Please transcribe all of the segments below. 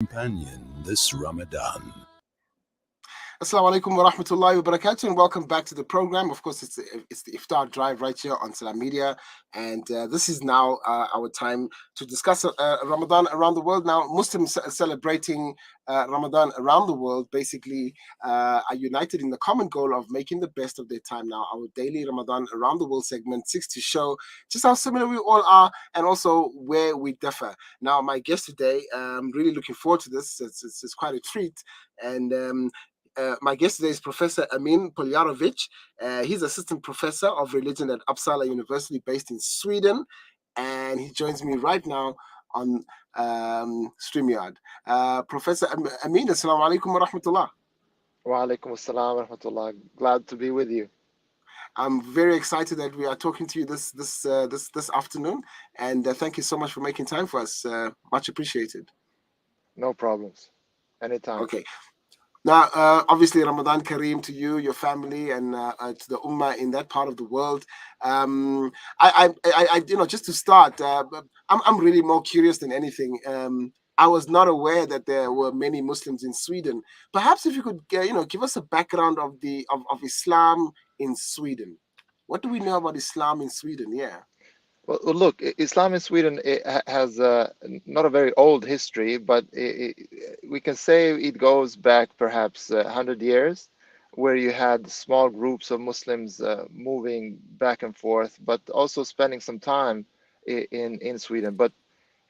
companion this Ramadan. Assalamu alaikum wa rahmatullahi wa barakatuh, and welcome back to the program. Of course, it's the Iftar Drive right here on Salam Media, and this is now our time to discuss Ramadan around the world. Now, Muslims celebrating Ramadan around the world basically are united in the common goal of making the best of their time. Now, our daily Ramadan around the world segment seeks to show just how similar we all are and also where we differ. Now, my guest today, I'm really looking forward to this. It's quite a treat, and my guest today is Professor Emin Poljarević. He's assistant professor of religion at Uppsala University, based in Sweden, and he joins me right now on StreamYard. Professor Emin, assalamu alaikum wa rahmatullah. Wa alaikum assalam wa rahmatullah. Glad to be with you. I'm very excited that we are talking to you this afternoon, and thank you so much for making time for us. Much appreciated. No problems. Anytime. Okay. Now, obviously, Ramadan Kareem to you, your family, and to the Ummah in that part of the world. Just to start, I'm really more curious than anything. I was not aware that there were many Muslims in Sweden. Perhaps if you could, give us a background of of Islam in Sweden. What do we know about Islam in Sweden? Yeah. Well, look, Islam in Sweden has not a very old history, but we can say it goes back perhaps 100 years, where you had small groups of Muslims moving back and forth, but also spending some time in Sweden. But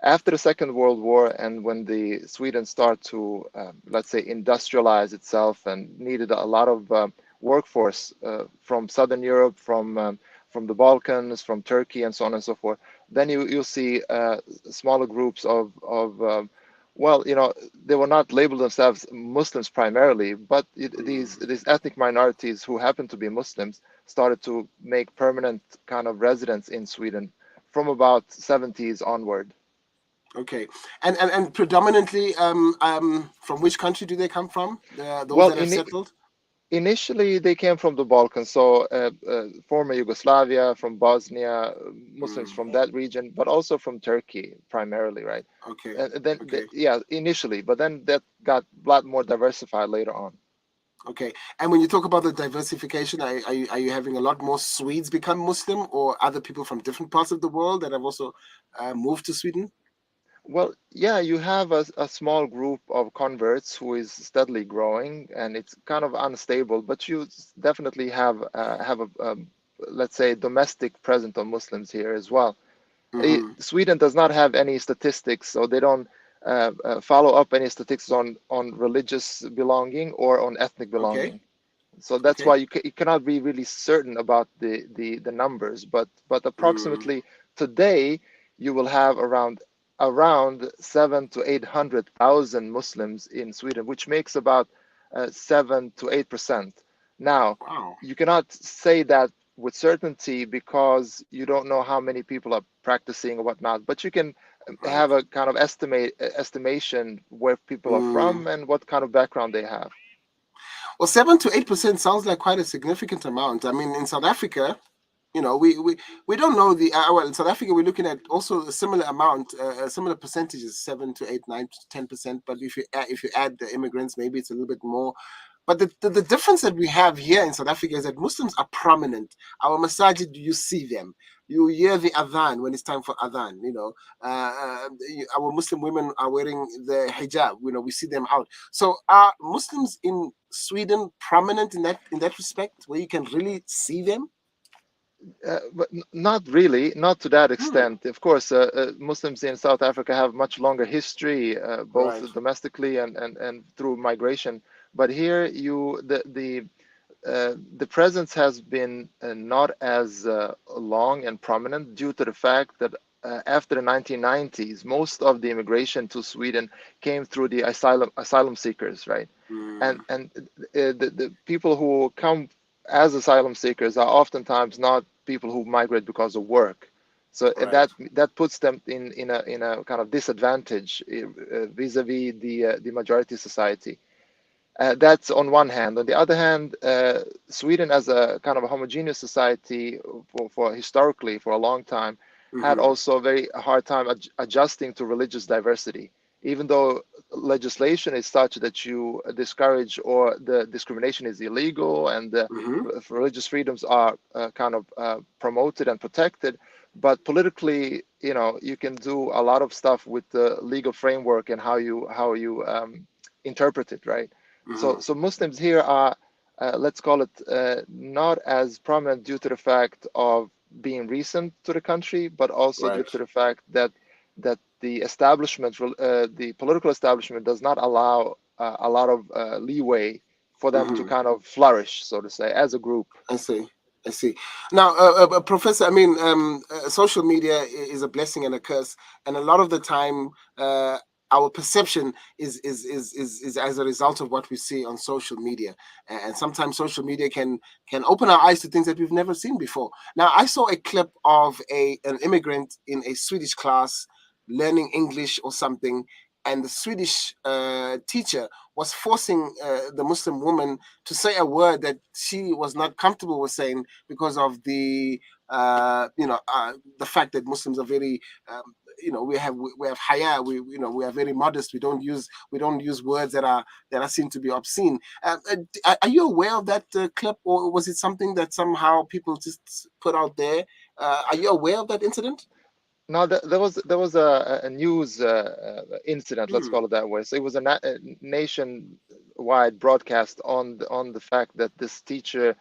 after the Second World War, and when the Sweden started to, let's say, industrialize itself and needed a lot of workforce from Southern Europe, from the Balkans, from Turkey, and so on and so forth, then you'll see smaller groups of well, they were not labeled themselves Muslims primarily, but these ethnic minorities who happen to be Muslims started to make permanent kind of residence in Sweden from about 70s onward. Okay, and predominantly, from which country do they come from? Those Well, that have settled. initially they came from the Balkans, so former Yugoslavia, from Bosnia, Muslims from that region, but also from Turkey primarily, right? Okay, And then, okay, yeah, initially, but then that got a lot more diversified later on. okay. And when you talk about the diversification, are you having a lot more Swedes become Muslim, or other people from different parts of the world that have also moved to Sweden? Well, yeah, you have a small group of converts who is steadily growing, and it's kind of unstable. But you definitely have a let's say domestic presence of Muslims here as well. Mm-hmm. Sweden does not have any statistics, so they don't follow up any statistics on religious belonging or on ethnic Okay, belonging. So that's okay. why you cannot be really certain about the numbers. But Mm, approximately today you will have around 700,000 to 800,000 Muslims in Sweden, which makes about 7 to 8%. Now, wow. you cannot say that with certainty because you don't know how many people are practicing or whatnot, but you can Right. have a kind of estimation where people are Mm. from and what kind of background they have. Well, 7 to 8% sounds like quite a significant amount. I mean, in South Africa, we don't know well, in South Africa we're looking at also a similar amount, similar percentages, 7 to 8, 9 to 10%. But if you add the immigrants, maybe it's a little bit more. But the difference that we have here in South Africa is that Muslims are prominent. Our masajid, you see them. You hear the adhan when it's time for adhan. Our Muslim women are wearing the hijab. We see them out. So are Muslims in Sweden prominent in that respect, where you can really see them? But not really, not to that Hmm. extent. Of course, Muslims in South Africa have much longer history, both Right. domestically and through migration. But here, the presence has been not as long and prominent due to the fact that after the 1990s, most of the immigration to Sweden came through the asylum seekers, right? Mm, And the people who come as asylum seekers are oftentimes not people who migrate because of work. So right. that puts them in a kind of disadvantage vis-a-vis the majority society. That's on one hand. On the other hand, Sweden, as a kind of a homogeneous society for historically for a long time, had Hmm. also a very hard time adjusting to religious diversity. even though legislation is such that you discourage or the discrimination is illegal and the Hmm. religious freedoms are kind of promoted and protected, but politically, you can do a lot of stuff with the legal framework and how you interpret it, right? Hmm. So Muslims here are, let's call it, not as prominent due to the fact of being recent to the country, but also due Right. to the fact that the establishment, the political establishment, does not allow a lot of leeway for them to Hmm. kind of flourish, so to say, as a group. I see. I see. Now, Professor, I mean, social media is a blessing and a curse, and a lot of the time, our perception is as a result of what we see on social media, and sometimes social media can open our eyes to things that we've never seen before. Now, I saw a clip of an immigrant in a Swedish class learning English or something, and the Swedish teacher was forcing the Muslim woman to say a word that she was not comfortable with saying because of the fact that Muslims are very we have haya, we are very modest. We don't use words that are seen to be obscene. Are you aware of that clip, or was it something that somehow people just put out there? Are you aware of that incident? No, there was a news incident, let's Hmm. call it that way. So it was a nationwide broadcast on the fact that this teacher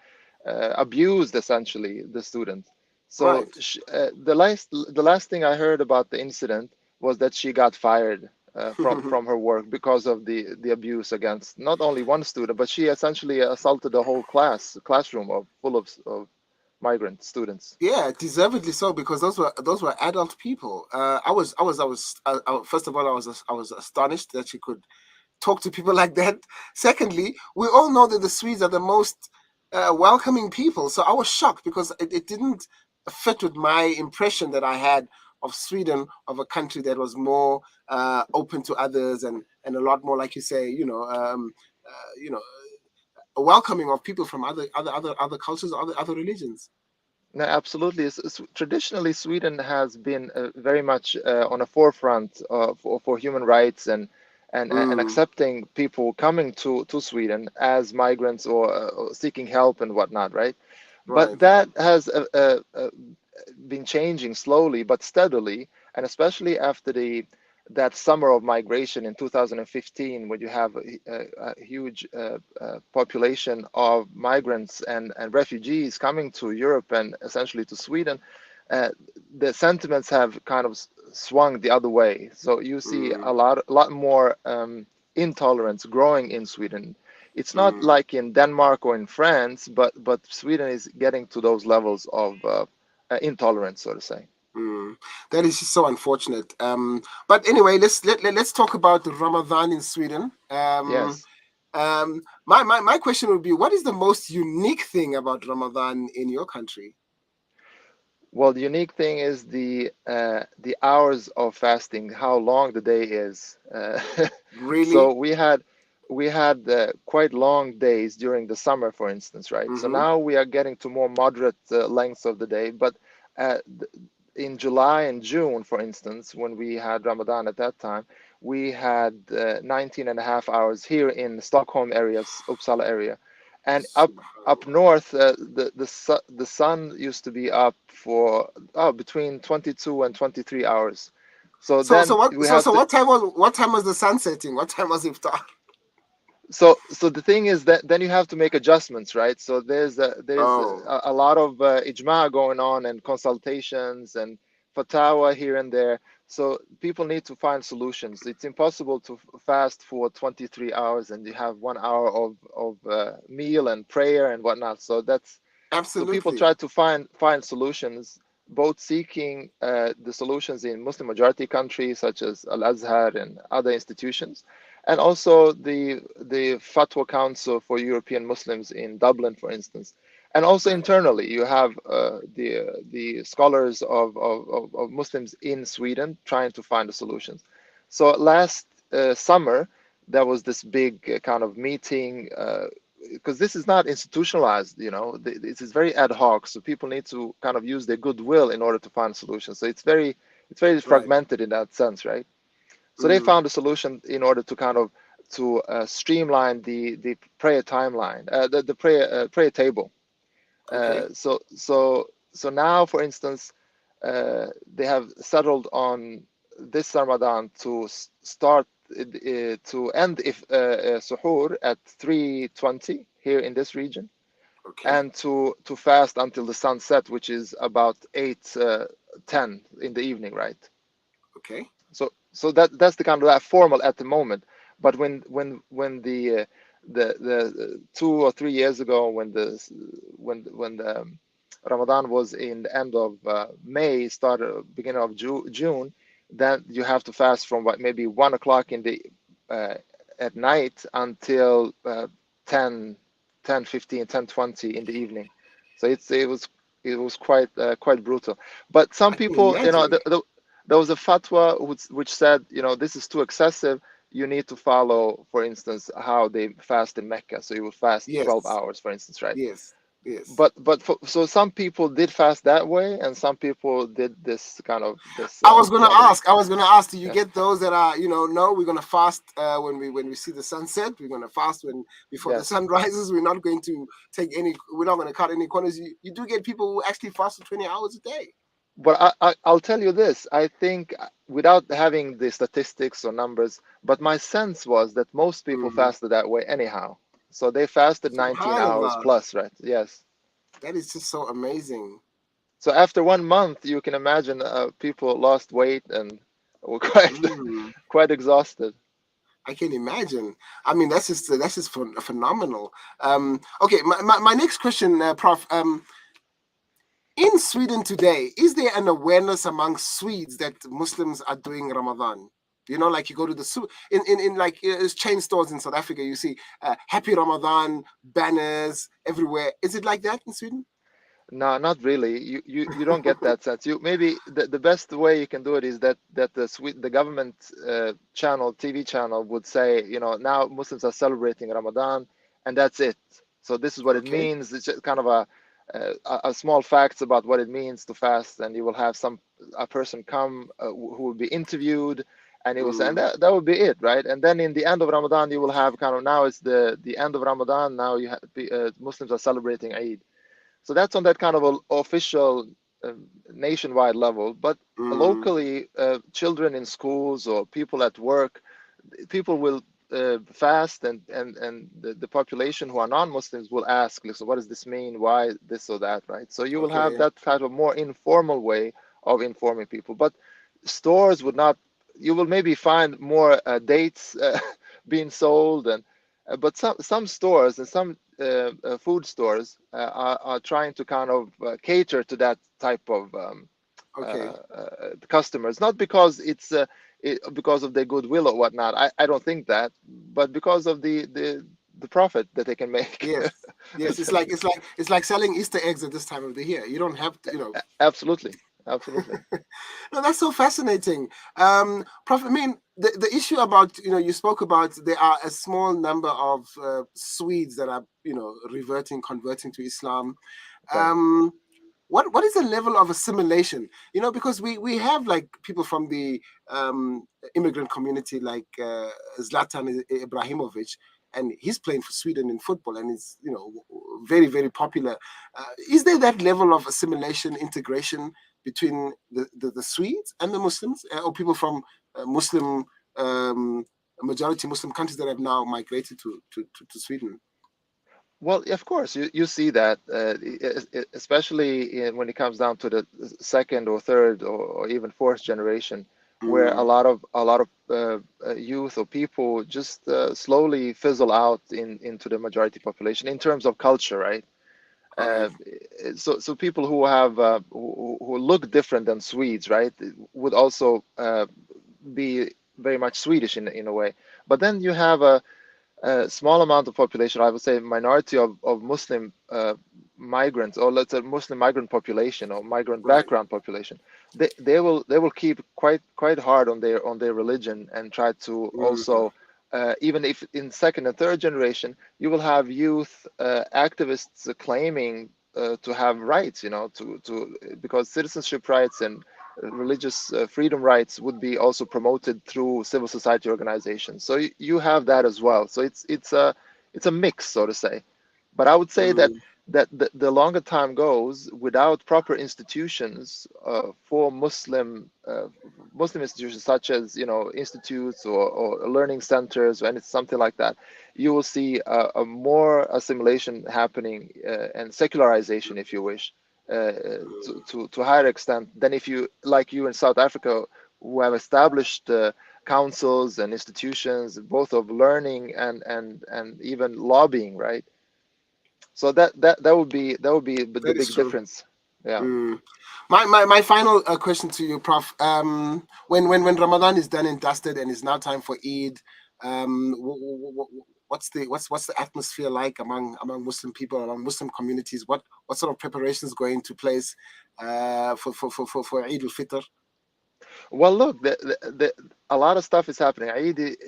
abused essentially the student. So Right. the last thing I heard about the incident was that she got fired from her work because of the abuse against not only one student, but she essentially assaulted the whole classroom full of migrant students. Yeah, deservedly so, because those were adult people. First of all, I was astonished that she could talk to people like that. Secondly, we all know that the Swedes are the most welcoming people, so I was shocked because it didn't fit with my impression that I had of Sweden, of a country that was more open to others, and a lot more, like you say, welcoming of people from other cultures, other religions. No, absolutely. Traditionally, Sweden has been very much on a forefront for human rights and Mm, accepting people coming to Sweden as migrants or seeking help and whatnot, right? But right. that has been changing slowly but steadily, and especially after that summer of migration in 2015, when you have a huge population of migrants and refugees coming to Europe and essentially to Sweden, uh, the sentiments have kind of swung the other way. So you see Mm, a lot more intolerance growing in Sweden. It's not mm, like in Denmark or in France, but Sweden is getting to those levels of intolerance, so to say. mm. That is just so unfortunate. But anyway, let's talk about the Ramadan in Sweden. Yes. My question would be, what is the most unique thing about Ramadan in your country? Well, the unique thing is the hours of fasting, how long the day is. So Really? we had quite long days during the summer, for instance, right? So Mm-hmm. now we are getting to more moderate lengths of the day. But uh, in July and June, for instance, when we had Ramadan at that time, we had 19 and a half hours here in Stockholm area, Uppsala area, and up Subhanallah. north, the sun used to be up for between 22 and 23 hours. So So so then what we so have so to. what time was the sun setting? What time was iftar? So the thing is that then you have to make adjustments, right? So there's Oh, a lot of ijma going on and consultations and fatwa here and there. So people need to find solutions. It's impossible to fast for 23 hours and you have 1 hour of meal and prayer and whatnot. So people absolutely. try to find solutions, both seeking the solutions in Muslim majority countries such as Al Azhar and other institutions, and also the Fatwa Council for European Muslims in Dublin, for instance. And also Right. internally, you have the scholars of Muslims in Sweden trying to find the solutions. So last summer, there was this big kind of meeting because this is not institutionalized, this is very ad hoc. So people need to kind of use their goodwill in order to find solutions. So it's very Right. fragmented in that sense, right? So they found a solution in order to kind of to streamline the prayer timeline, the prayer table. Okay. So now, for instance, they have settled on this Ramadan to start to end if suhoor at 3:20 here in this region, Okay. and to fast until the sunset, which is about 8:10 in the evening, right? Okay. So that's the kind of that formal at the moment. But when the 2 or 3 years ago, when the Ramadan was in the end of May, started beginning of June, then you have to fast from what, maybe 1 o'clock in the at night until 10 10:15 10:20 in the evening. So it was quite brutal. But some I can people, imagine. there was a fatwa which said, this is too excessive. You need to follow, for instance, how they fast in Mecca. So you will fast 12 Yes. hours, for instance, right? Yes. Yes. So some people did fast that way, and some people did this kind of this I was gonna the other way. ask. I was gonna ask. Do you Yeah. get those that are, no, we're gonna fast when we see the sunset. We're gonna fast when before the Yes. sun rises. We're not going to take any. We're not gonna cut any corners. You do get people who actually fast for 20 hours a day. But I'll tell you this. I think, without having the statistics or numbers, but my sense was that most people Mm. fasted that way anyhow. So they fasted 19 hours Subhanallah. plus, right? Yes. That is just so amazing. So after 1 month, you can imagine people lost weight and were quite Mm. quite exhausted. I can imagine. I mean, that's just phenomenal. Okay, my next question, Prof. In Sweden today, is there an awareness among Swedes that Muslims are doing Ramadan? Like you go to the in like chain stores in South Africa, you see Happy Ramadan banners everywhere. Is it like that in Sweden? No, not really. You don't get that sense. You maybe the best way you can do it is that the government TV channel would say, now Muslims are celebrating Ramadan, and that's it. So this is what it Okay. means. It's just kind of a small facts about what it means to fast, and you will have a person come who will be interviewed, and he will say, and Mm, that would be it, right? And then in the end of Ramadan, you will have kind of, now it's the end of Ramadan. Now Muslims are celebrating Eid. So that's on that kind of official nationwide level. But mm, locally, children in schools or people at work, people will fast, and the population who are non-Muslims will ask, so what does this mean? Why this or that, right? So you will have okay. that kind of more informal way of informing people. But stores would not. You will maybe find more dates being sold, but some stores and some food stores are trying to kind of cater to that type of Okay. customers, not because because of their goodwill or whatnot. I don't think that, but because of the profit that they can make. Yes. Yes. It's like selling Easter eggs at this time of the year. You don't have to. Absolutely, absolutely. No, that's so fascinating. Prof, I mean, the issue about, you spoke about there are a small number of Swedes that are, converting to Islam. Right. Um, what is the level of assimilation? Because we have like people from the immigrant community like Zlatan Ibrahimovic, and he's playing for Sweden in football, and it's very very popular. Is there that level of assimilation, integration between the Swedes and the Muslims, or people from Muslim um, majority Muslim countries that have now migrated to Sweden? Well, of course, you see that, especially when it comes down to the second or third or even fourth generation, where a Mm, lot of youth or people just slowly fizzle out into the majority population in terms of culture, right? all right. Uh, so people who have who look different than Swedes, right, would also be very much Swedish in a way. But then you have a small amount of population, I would say minority of Muslim migrants, or let's say Muslim migrant population or migrant Right. background population. They will keep quite hard on their religion, and try to Mm, also, even if in second and third generation, you will have youth activists claiming to have rights, to because citizenship rights religious freedom rights would be also promoted through civil society organizations. So you have that as well. So it's a mix, so to say. But I would say that the longer time goes, without proper institutions for Muslim institutions, such as institutes or learning centers or something like that, you will see a more assimilation happening and secularization, if you wish, to a higher extent than if you, like you in South Africa, who have established councils and institutions, both of learning and even lobbying, right? So that would be the That is big true. difference. Yeah. My final question to you, Prof. When Ramadan is done and dusted and it's now time for Eid, what's the atmosphere like among Muslim people, among Muslim communities? What sort of preparations go into place for Eid al-Fitr? Well, look, a lot of stuff is happening. Eid,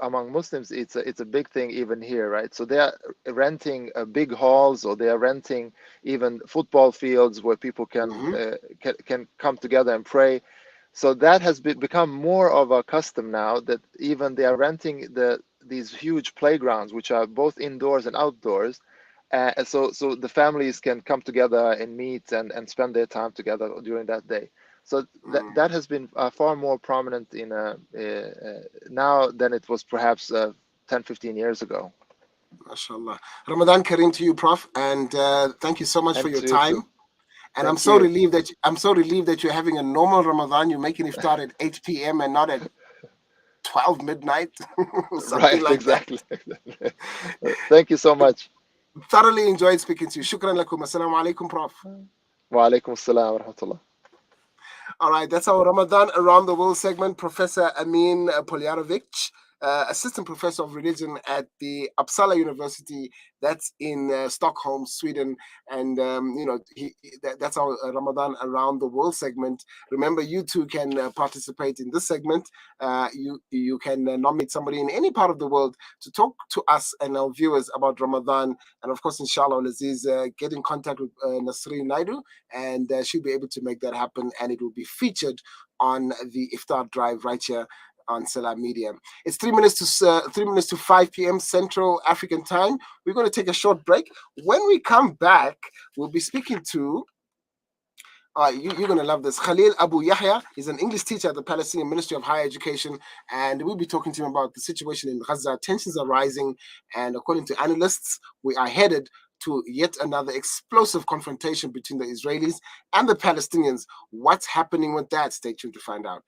among Muslims, it's a big thing even here, right? So they are renting big halls, or they are renting even football fields where people Mm-hmm. can come together and pray. So that has become more of a custom now, that even they are renting these huge playgrounds, which are both indoors and outdoors. So the families can come together and meet and spend their time together during that day. So that has been far more prominent in now than it was perhaps 10, 15 years ago. MashaAllah. Ramadan Kareem to you, Prof. And thank you so much for And your to you too. time. And Thank you. I'm so relieved that you're having a normal Ramadan. You're making iftar at 8 p.m. and not at 12 midnight, something Right, like that. exactly. Thank you so much. Thoroughly enjoyed speaking to you. Shukran lakum. Assalamu alaikum, Prof. Wa alaikum assalam wa rahmatullah. All right, that's our Ramadan Around the World segment. Professor Emin Poljarević, Assistant Professor of Religion at the Uppsala University, that's in Stockholm, Sweden. And, that's our Ramadan Around the World segment. Remember, you too can participate in this segment. You can nominate somebody in any part of the world to talk to us and our viewers about Ramadan. And of course, inshallah, Aziz, get in contact with Nasreen Naidu, and she'll be able to make that happen, and it will be featured on the Iftar Drive right here on Salam Media. It's 3 minutes to 5 p.m. Central African time. We're going to take a short break. When we come back, we'll be speaking to you're going to love this. Khalil Abu Yahya is an English teacher at the Palestinian Ministry of Higher Education, and we'll be talking to him about the situation in Gaza. Tensions are rising, and according to analysts, we are headed to yet another explosive confrontation between the Israelis and the Palestinians. What's happening with that? Stay tuned to find out.